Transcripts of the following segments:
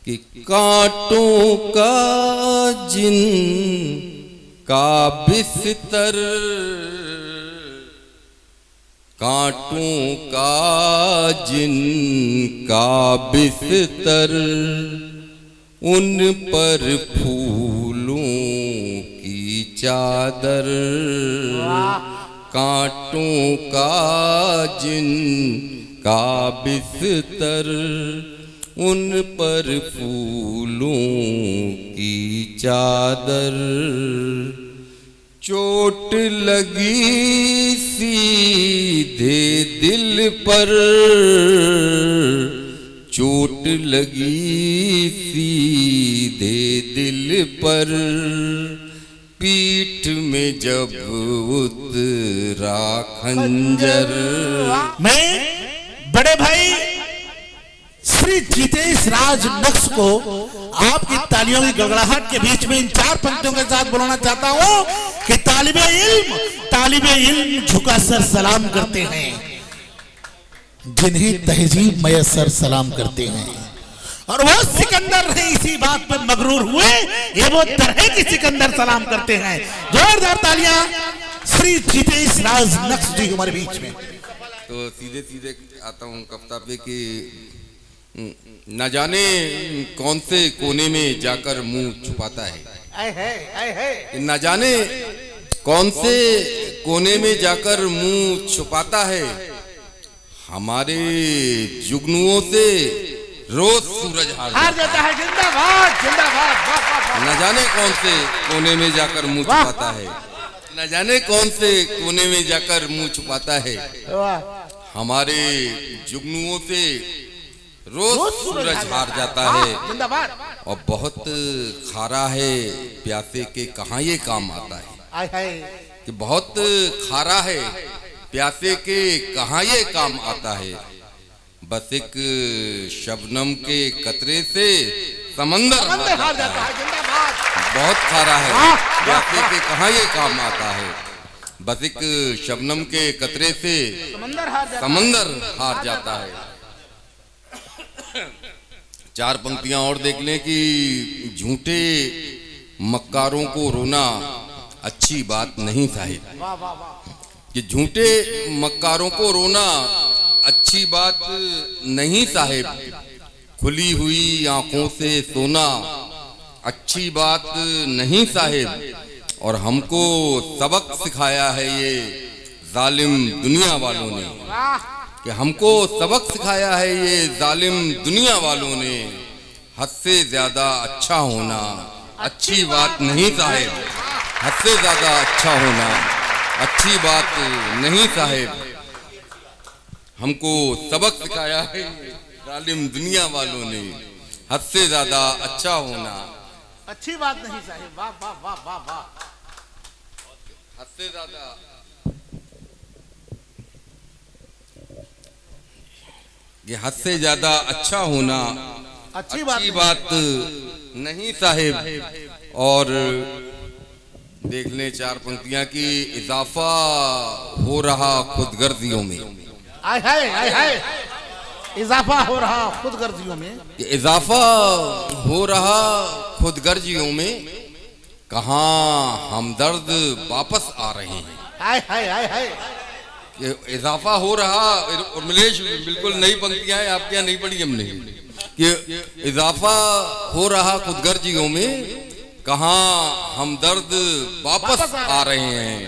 कि कांटों का जिन का बिस्तर, कांटों का जिन का बिस्तर, उन पर फूलों की चादर। कांटों का जिन का बिस्तर, उन पर फूलों की चादर। चोट लगी सीधे दिल पर, चोट लगी सीधे दिल पर, पीठ में जब उतरा खंजर। मैं बड़े भाई श्री जितेश राज नक्श को आपकी तालियों की गड़गड़ाहट के बीच में इन 4 पंक्तियों के साथ बुलाना चाहता हूं कि तालिबे इल्म झुका सर सलाम करते हैं जिन्हें तहजीब मयसर सलाम करते हैं, और वो सिकंदर नहीं इसी बात पर मगरूर हुए ये वो तरह की सिकंदर सलाम करते हैं। जोरदार तालियां श्री जितेश राज नक्श जी हमारे बीच में। तो सीधे सीधे आता हूँ कविता पे कि न जाने कौन से कोने में जाकर मुंह छुपाता है, न जाने कौन से कोने में जाकर मुंह छुपाता है, हमारे जुगनुओं से रोज सूरज हार जाता है। जिंदाबाद जिंदाबाद। न जाने कौन से कोने में जाकर मुंह छुपाता है, न जाने कौन से कोने में जाकर मुंह छुपाता है, हमारे जुगनुओं से रोज सूरज हार जाता है। और बहुत खारा है प्यासे के कहाँ ये काम आता है, कि बहुत खारा है प्यासे के कहाँ ये काम आता है। बस एक शबनम के कतरे से समंदर हार जाता है। बहुत खारा है प्यासे के कहाँ ये काम आता है, बस एक शबनम के कतरे से समंदर हार जाता है। 4 पंक्तियां और देख लें कि झूठे मक्कारों को रोना अच्छी बात नहीं साहिब, कि झूठे मक्कारों को रोना अच्छी बात नहीं साहिब, खुली हुई आंखों से सोना अच्छी बात नहीं साहिब। और हमको सबक सिखाया है ये जालिम दुनिया वालों ने, कि हमको सबक सिखाया है ये जालिम दुनिया वालों ने, हद से ज्यादा अच्छा होना अच्छी बात नहीं साहिब, हद से ज्यादा अच्छा होना अच्छी बात नहीं साहिब। हमको सबक सिखाया है जालिम दुनिया वालों ने, हद से ज्यादा अच्छा होना अच्छी बात नहीं साहिब। वाह वाह वाह वाह वाह। हद से ज्यादा ये हद से ज्यादा अच्छा होना अच्छी बात नहीं साहिब। और देख लें 4 पंक्तियां की इजाफा हो रहा खुदगर्जियों में, इजाफा हो रहा खुदगर्जियों में, इजाफा हो रहा खुदगर्जियों में, कहाँ हमदर्द वापस आ रहे हैं। इजाफा हो रहा, और मिलेश बिल्कुल नई पंक्तियां हैं, आपके यहाँ नहीं पढ़ी हमने, कि इजाफा हो रहा खुदगर्जियों में, कहाँ हमदर्द वापस आ रहे हैं,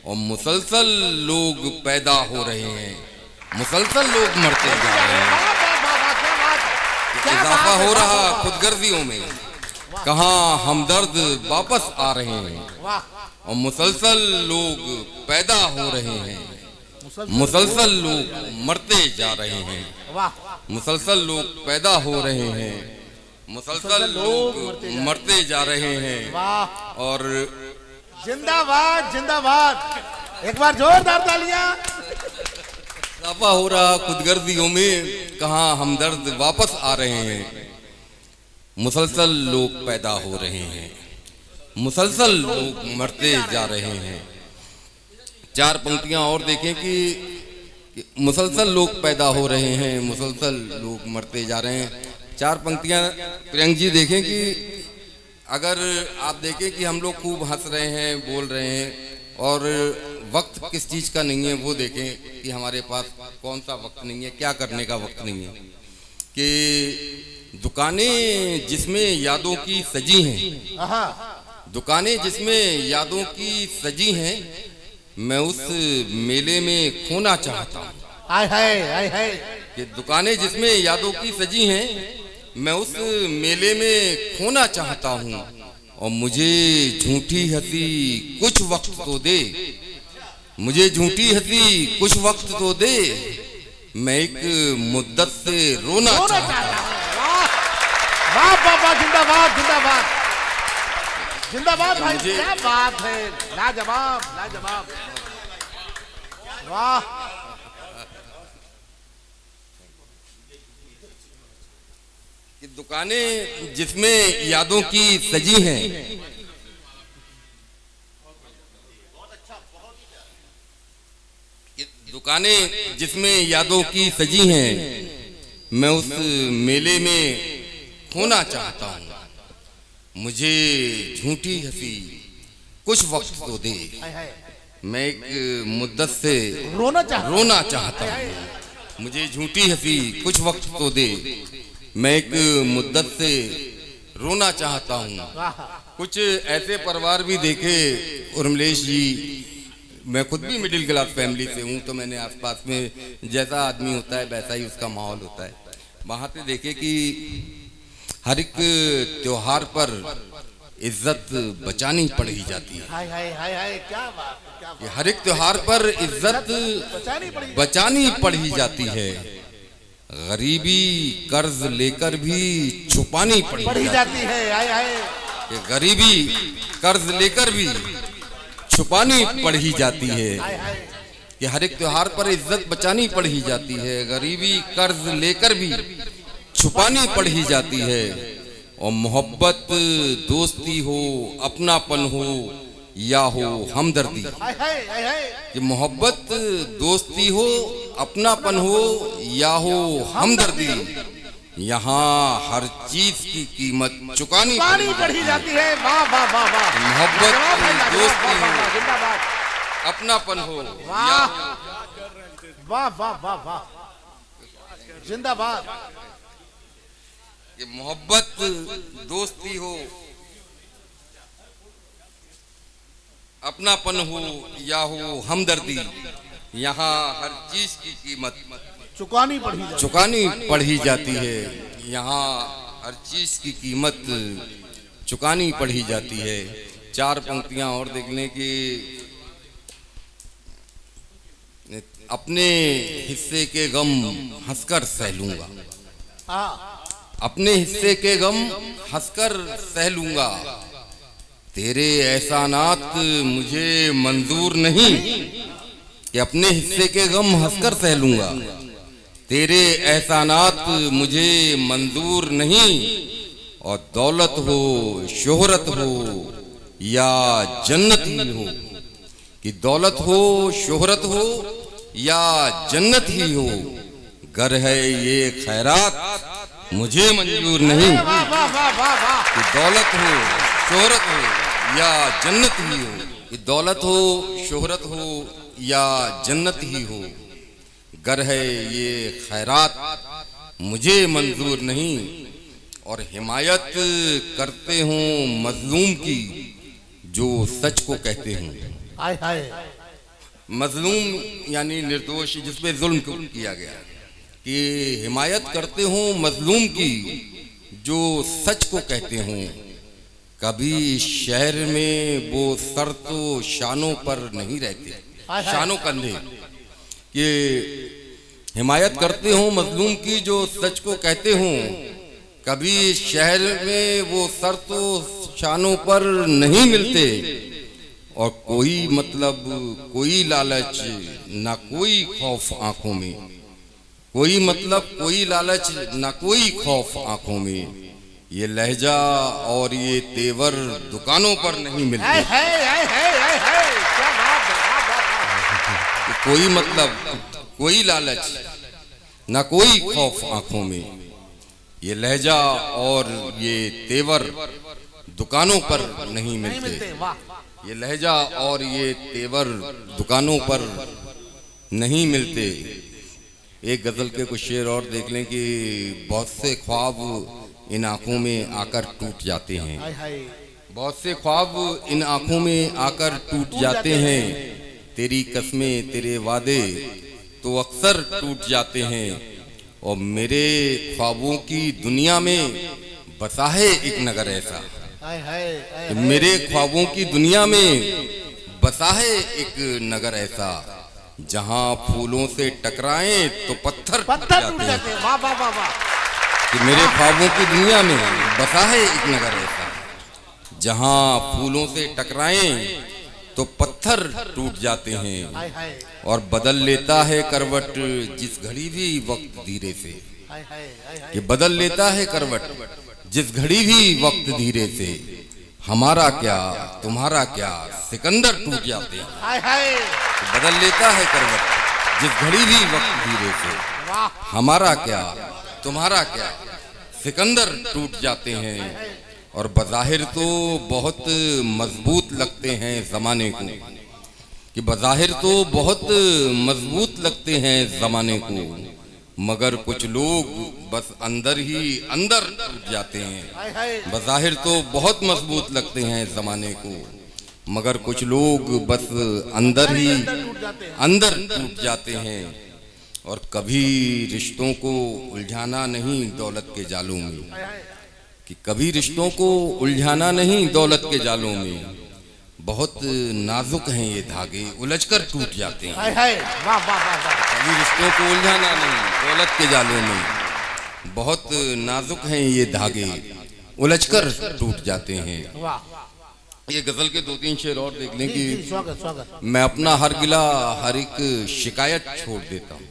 और मुसलसल लोग पैदा हो रहे हैं, मुसलसल लोग मरते जा रहे हैं। इजाफा हो रहा खुदगर्जियों में, कहाँ हमदर्द वापस आ रहे हैं, और मुसलसल लोग पैदा हो रहे हैं, मुसलसल लोग मरते जा रहे हैं, मुसलसल लोग पैदा हो रहे हैं, मुसलसल लोग मरते जा रहे हैं। और जिंदाबाद जिंदाबाद, एक बार जोरदार तालियां। इजाफा हो रहा खुदगर्जियों में, कहाँ हमदर्द वापस आ रहे हैं, मुसलसल लोग पैदा हो रहे हैं, मुसलसल लोग मरते जा रहे हैं। 4 पंक्तियां और देखें कि कि मुसलसल लोग पैदा हो रहे हैं, मुसलसल लोग मरते जा रहे हैं। चार पंक्तियां प्रियंक जी देखें कि अगर आप देखें कि हम लोग खूब हंस रहे हैं, बोल रहे हैं, और वक्त किस चीज़ का नहीं है वो देखें कि हमारे पास कौन सा वक्त नहीं है, क्या करने का वक्त नहीं है। कि दुकानें जिसमें यादों की सजी हैं, दुकानें जिसमें यादों की सजी हैं, मैं उस मेले में खोना चाहता हूँ। आय हाय आय हाय। कि दुकानें जिसमें यादों की सजी हैं, मैं उस मेले में खोना चाहता हूँ, और मुझे झूठी हंसी कुछ वक्त तो दे, मुझे झूठी हंसी कुछ वक्त तो दे, मैं एक मुद्दत से रोना चाहता हूँ। वाह वाह वाह, जिंदाबाद जिंदाबाद जिंदाबाद भाई, मुझे- क्या बात है, लाजवाब लाजवाब, वाह। कि दुकानें जिसमें यादों की सजी हैं, कि दुकानें जिसमें यादों की सजी हैं, मैं उस मेले में खोना चाहता हूँ, मुझे झूठी हंसी कुछ वक्त तो दे, हाय हाय, मैं एक मुद्दत से रोना चाहता हूँ, मुझे झूठी हंसी कुछ वक्त तो दे, मैं एक मुद्दत से रोना चाहता हूँ। वाह। कुछ ऐसे परिवार भी देखे उर्मिलेश जी, मैं खुद भी मिडिल क्लास फैमिली से हूँ, तो मैंने आसपास में जैसा आदमी होता है वैसा ही उसका माहौल होता है। वहाँ पे देखे कि हर एक त्योहार पर इज्जत बचानी पड़ी जाती है। हाय हाय हाय हाय, क्या बात क्या बात, कि हर एक त्योहार पर इज्जत बचानी पड़ी, बचानी पड़ी जाती है, गरीबी कर्ज लेकर भी छुपानी पड़ी पड़ी जाती है। हाय हाय, कि गरीबी कर्ज लेकर भी छुपानी पड़ी जाती है, हाय हाय, कि हर एक त्योहार पर इज्जत बचानी पड़ी जाती है, गरीबी कर्ज लेकर भी छुपानी पड़ी जाती है, और मोहब्बत दोस्ती हो, अपनापन हो या हो हमदर्दी, हाय हाय हाय हाय, कि मोहब्बत दोस्ती हो, अपनापन हो या हो हमदर्दी, यहाँ हर चीज की कीमत चुकानी पानी पड़ी जाती है। वाह वाह वाह वाह, मोहब्बत लाजवाब है, लाजवाब, दोस्ती वाह, वाह, हो, वाह, जिंदाबाद, अपनापन हो वाह। या वाह वाह वाह वाह, जिंदाबाद, कि मोहब्बत दोस्ती हो, अपनापन हो या हो हमदर्दी, यहाँ हर चीज की कीमत चुकानी पड़ी जाती चुकानी पड़ी जाती है, यहाँ हर चीज की कीमत चुकानी पड़ी जाती है। चार पंक्तियां और देख लें कि अपने हिस्से के गम हंसकर सह लूंगा, हाँ, अपने हिस्से के गम हंसकर सह लूंगा, तेरे एहसानात मुझे मंजूर नहीं, कि अपने हिस्से के गम हंसकर सह लूंगा, तेरे एहसानात मुझे मंजूर नहीं, और दौलत हो शोहरत हो या जन्नत ही हो, कि दौलत हो शोहरत हो या जन्नत ही हो, घर है ये खैरात मुझे मंजूर नहीं, वाह वाह वाह वाह वाह, कि दौलत हो शोहरत हो या जन्नत ही हो, कि दौलत हो शोहरत हो या जन्नत ही हो, घर है ये खैरात मुझे मंजूर नहीं, और हिमायत करते हों मजलूम की जो सच को कहते हों। हाय हाय, मजलूम यानी निर्दोष जिस पे जुल्म किया गया, कि हिमायत करते हों मजलूम की जो सच को कहते हों, कभी शहर में वो सर तो शानों पर नहीं रहते, शानों कंधे, कि हिमायत करते हों मजलूम की जो सच को कहते हों, कभी शहर में वो सर तो शानों पर नहीं मिलते, और कोई मतलब कोई लालच ना कोई खौफ आंखों में, कोई मतलब कोई लालच ना कोई खौफ आंखों में, ये लहजा और ये तेवर दुकानों पर नहीं मिलते, हाय हाय हाय हाय हाय हाय, क्या बात है, वाह वाह वाह, कोई मतलब कोई लालच, ना कोई खौफ आंखों में। ये लहजा और ये तेवर दुकानों पर नहीं मिलते। ये लहजा और ये तेवर दुकानों पर नहीं मिलते। एक गजल के कुछ शेर और देख लें कि बहुत से ख्वाब इन आंखों में आकर टूट जाते हैं। बहुत से ख्वाब इन आंखों में आकर टूट जाते हैं। तेरी कस्में तेरे वादे तो अक्सर टूट जाते हैं। और मेरे ख्वाबों की दुनिया में बसा है एक नगर ऐसा। मेरे ख्वाबों की दुनिया में बसा है एक नगर ऐसा, जहां फूलों से टकराएं तो पत्थर टूट जाते हैं। वाह वाह वाह वाह। कि मेरे ख्वाबों की दुनिया में बसा है एक नगर ऐसा, जहां फूलों से टकराएं तो पत्थर टूट जाते हैं। और बदल लेता है करवट जिस घड़ी भी वक्त धीरे से। ये बदल लेता है करवट जिस घड़ी भी वक्त धीरे से। हमारा क्या तुम्हारा क्या सिकंदर टूट जाते हैं। बदल लेता है करवट जिस घड़ी भी वक्त धीरे से। हमारा क्या तुम्हारा क्या सिकंदर टूट जाते हैं। और बज़ाहिर तो बहुत मजबूत लगते हैं जमाने को, कि बज़ाहिर तो बहुत मजबूत लगते हैं जमाने को, मगर कुछ लोग बस अंदर ही अंदर टूट जाते हैं। बज़ाहिर तो बहुत मजबूत लगते हैं जमाने को, मगर कुछ लोग बस अंदर ही अंदर टूट जाते हैं। और कभी रिश्तों को उलझाना नहीं दौलत के जालों में, कि कभी रिश्तों को उलझाना नहीं दौलत के जालों में। बहुत नाजुक हैं ये धागे उलझकर टूट जाते हैं। कभी रिश्तों को उलझाना नहीं दौलत के जालों में। बहुत नाजुक हैं ये धागे उलझकर टूट जाते हैं। ये गजल के 2-3 शेर और देख लें कि मैं अपना हर गिला हर एक शिकायत छोड़ देता हूँ।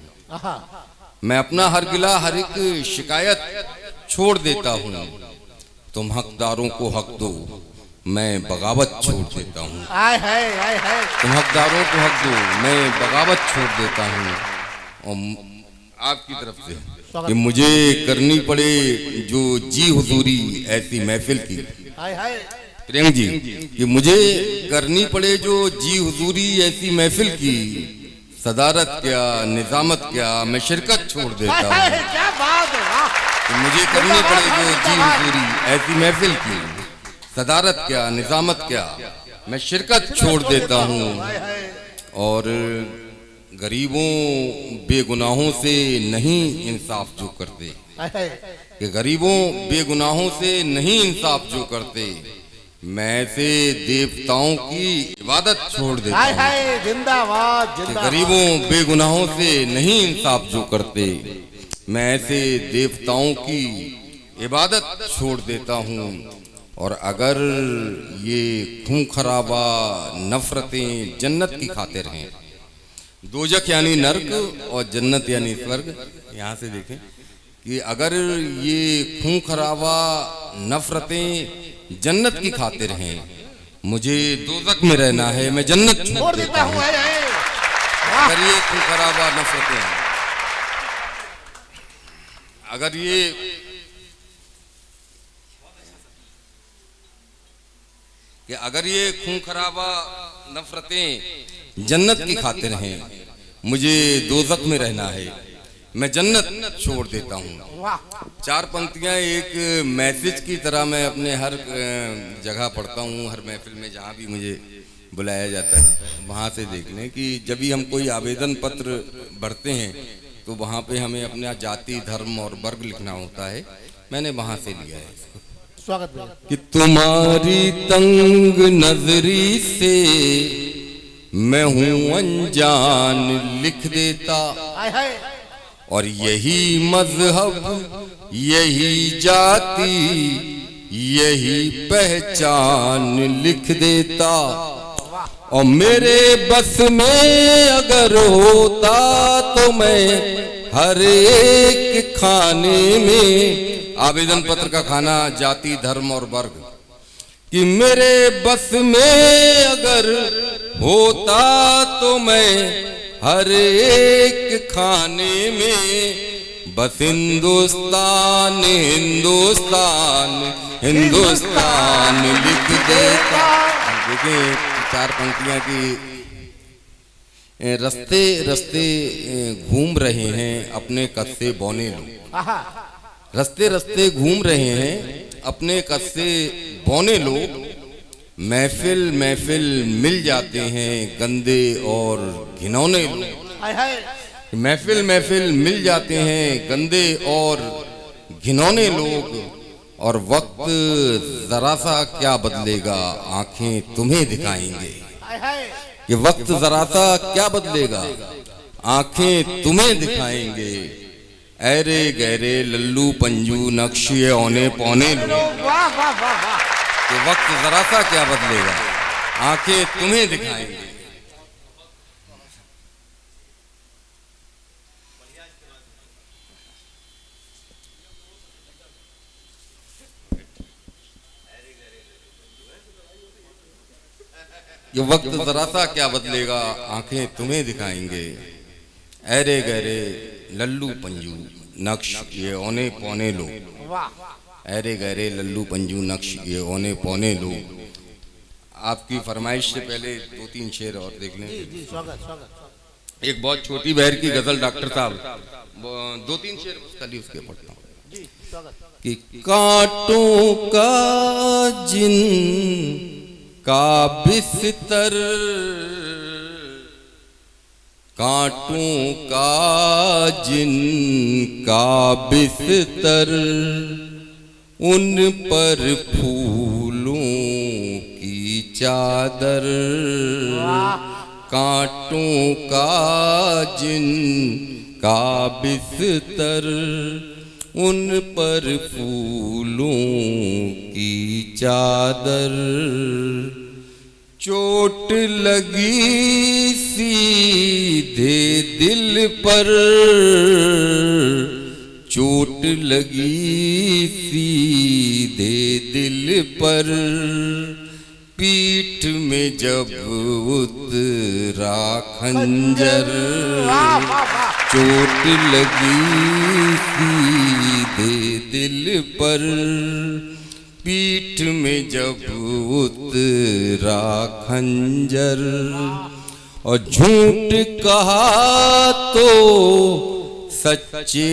मैं अपना हर गिला हर एक शिकायत छोड़ देता हूँ। तुम हकदारों को हक दो, मैं बगावत छोड़ देता हूँ। तुम हकदारों को हक दो, मैं बगावत छोड़ देता हूँ। और आपकी तरफ से कि मुझे करनी पड़े जो जी हुजूरी ऐसी महफिल की। प्रियंक जी कि मुझे करनी पड़े जो जी हुजूरी ऐसी महफिल की। सदारत क्या निजामत क्या मैं शिरकत छोड़ देता हूँ। क्या बात है। कि मुझे करनी पड़े जो जी हुजूरी ऐसी महफिल की। सदारत क्या निजामत क्या मैं शिरकत छोड़ देता हूँ। और गरीबों बेगुनाहों से नहीं इंसाफ जो करते, कि गरीबों बेगुनाहों से नहीं इंसाफ जो करते, मैं ऐसे देवताओं की इबादत छोड़ देता हूँ। जिंदाबाद गरीबों बेगुनाहों से नहीं इंसाफ जो करते, मैं ऐसे देवताओं की इबादत छोड़ देता हूँ। और अगर ये खून खराबा नफरतें जन्नत की खातिर हैं, दोजख यानी नर्क और जन्नत यानी स्वर्ग, यहाँ से देखें कि अगर ये खून खराबा नफरतें जन्नत की खातिर हैं, मुझे दोजख में रहना है, मैं जन्नत छोड़ देता हूँ। अगर ये खून खराबा नफरतें, अगर ये कि अगर ये खून खराबा नफरतें जन्नत की खातिर हैं, मुझे दोजख में रहना है, मैं जन्नत छोड़ देता हूँ। 4 पंक्तियां एक मैसेज की तरह मैं अपने हर जगह पढ़ता हूँ, हर महफिल में जहाँ भी मुझे बुलाया जाता है वहाँ से देख लें कि जब भी हम कोई आवेदन पत्र भरते हैं तो वहाँ पे हमें अपना जाति धर्म और वर्ग लिखना होता है। मैंने वहाँ से लिया है स्वागत कि तुम्हारी तंग नजरी से मैं हूँ अनजान लिख देता, और यही मजहब यही जाति यही पहचान लिख देता। और मेरे बस में अगर होता तो मैं हर एक खाने में, आवेदन पत्र का खाना जाति धर्म और वर्ग, कि मेरे बस में अगर होता तो मैं हर एक खाने में बस हिंदुस्तान हिंदुस्तान हिंदुस्तान लिख देता। देखिए 4 पंक्तियां की रस्ते रस्ते घूम रहे हैं अपने कद से बौने लोग। रस्ते रस्ते घूम रहे हैं अपने कद से बौने लोग। महफिल महफिल मिल जाते हैं गंदे और घिनौने लोग। महफिल महफिल मिल जाते हैं गंदे और घिनौने लोग। और वक्त जरा सा क्या बदलेगा आंखें तुम्हें दिखाएंगे। ये वक्त जरा सा क्या बदलेगा आंखें तुम्हें दिखाएंगे। ऐरे गहरे लल्लू पंजू नक्शे औने पौने लोग। ये वक्त जरा सा क्या बदलेगा आंखें तुम्हें दिखाएंगे। ये वक्त जरा सा क्या बदलेगा आंखें तुम्हें दिखाएंगे। ऐरे गहरे लल्लू पंजू नक्श ये औने पौने लोग। ऐरे गहरे लल्लू पंजू नक्श ये औने पौने लोग। आपकी फरमाइश से पहले 2-3 शेर और देख लें। एक बहुत छोटी बहर की गजल डॉक्टर साहब 2-3 शेर खाली उसके पढ़ता हूँ कि कांटों का जिन का बिस्तर कांटों का जिन का बिस्तर उन पर फूलों की चादर। कांटों का जिन का बिस्तर उन पर फूलों की चादर। चोट लगी सीधे दिल पर चोट लगी सीधे दिल पर पीठ में जब उतरा खंजर। चोट लगी सीधे दिल पर पीठ में जब उतरा खंजर। और झूठ कहा तो सच्चे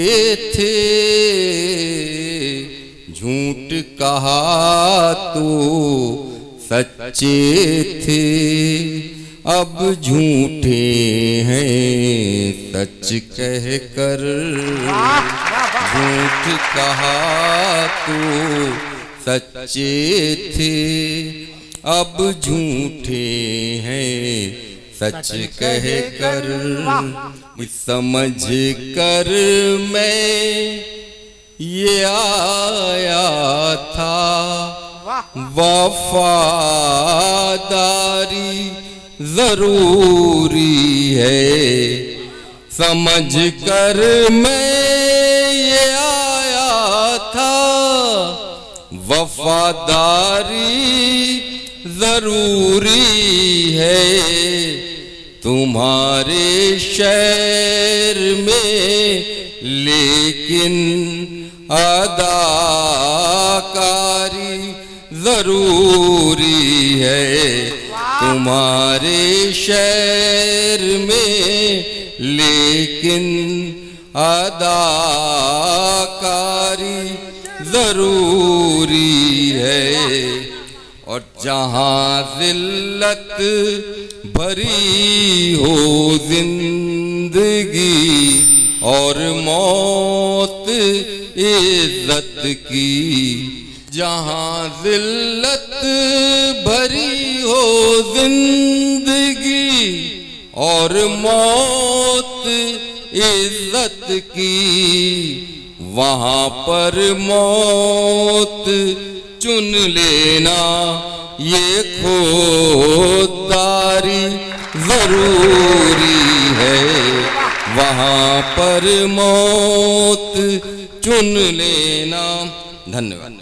थे झूठ कहा तो सच्चे थे अब झूठे हैं सच कह कर। झूठ कहा तो सच्चे थे अब झूठे हैं सच कह कर। समझ कर मैं ये आया था वफादारी जरूरी है। समझ कर मैं ये आया था वफादारी जरूरी है। तुम्हारे शहर में लेकिन अदाकारी जरूरी है। तुम्हारे शहर में लेकिन अदाकारी जरूरी है। और जहाँ जिल्लत भरी हो जिंदगी और मौत इज्जत की। जहाँ जिल्लत भरी हो जिंदगी और मौत इज्जत की वहाँ पर मौत चुन लेना ये खुददारी जरूरी है। वहाँ पर मौत चुन लेना। धन्यवाद।